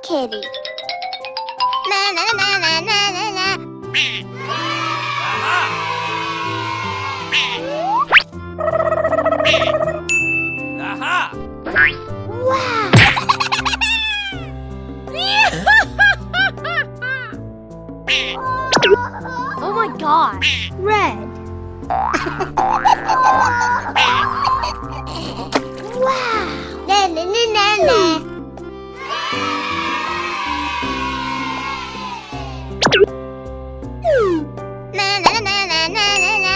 kitty. Na na na na na na na. Aha! Wow! Oh my gosh! Red. Wow! Na na na na na. Na na na na na na na.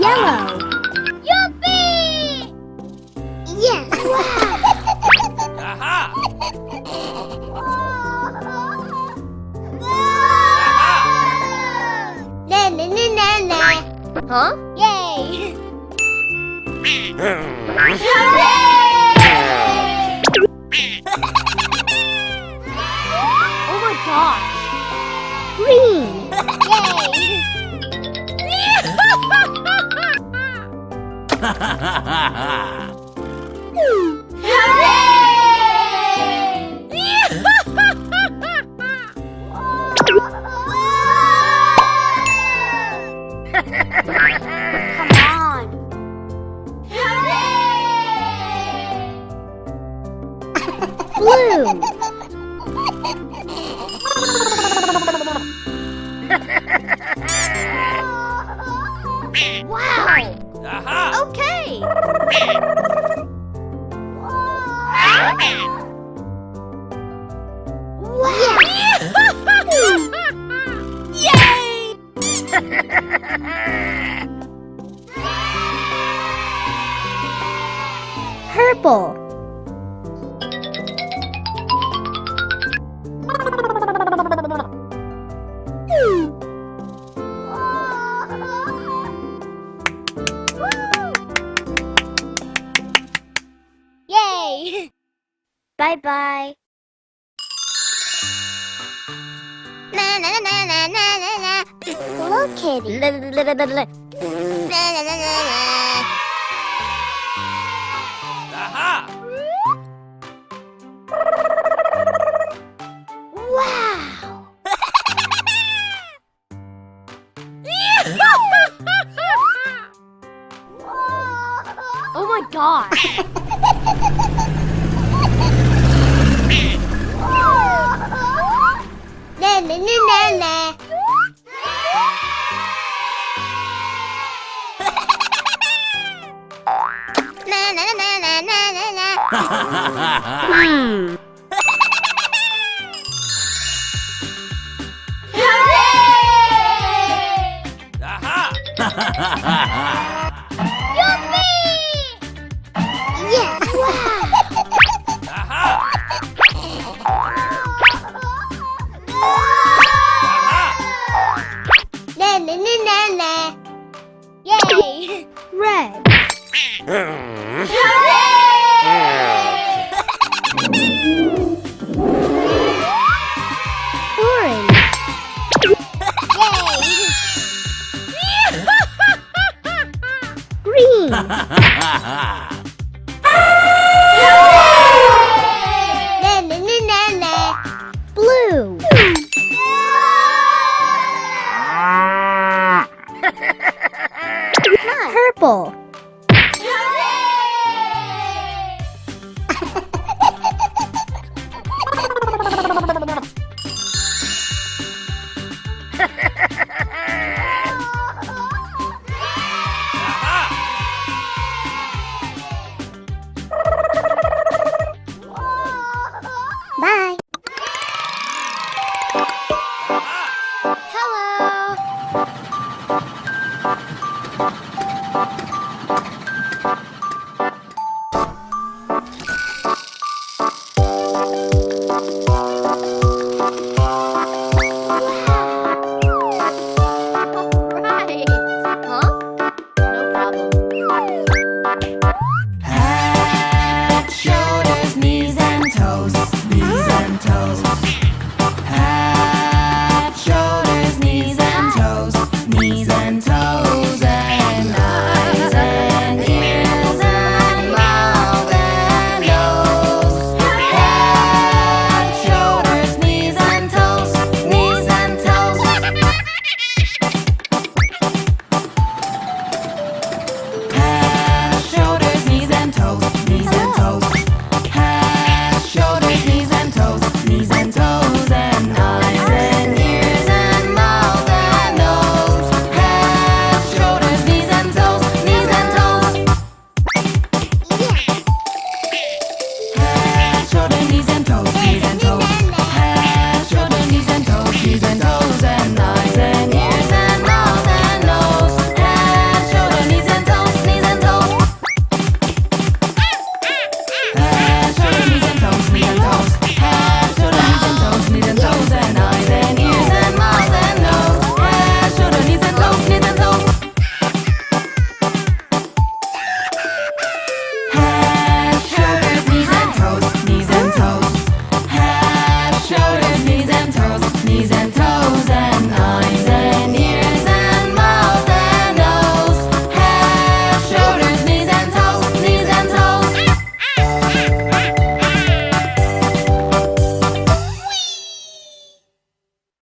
Yellow. Yuppie! Yes! Wow! Aha! Na na na na na. Huh? Yay! Oh my gosh! Green. Yay! Come on. Blue. Wow. Aha! Okay. Yay! Purple. Yay! Bye-bye. Na na na na na na na. Hello, kitty. Na na na na na. Aha! Wow! Oh my gosh! Na na na na na. Na na na na na na na. Aha! Yes! Wow! Aha! Na na na na na. Yay! Red. Orange. Yay! Green. Na na na na na. Blue. Purple. Bye. Hello.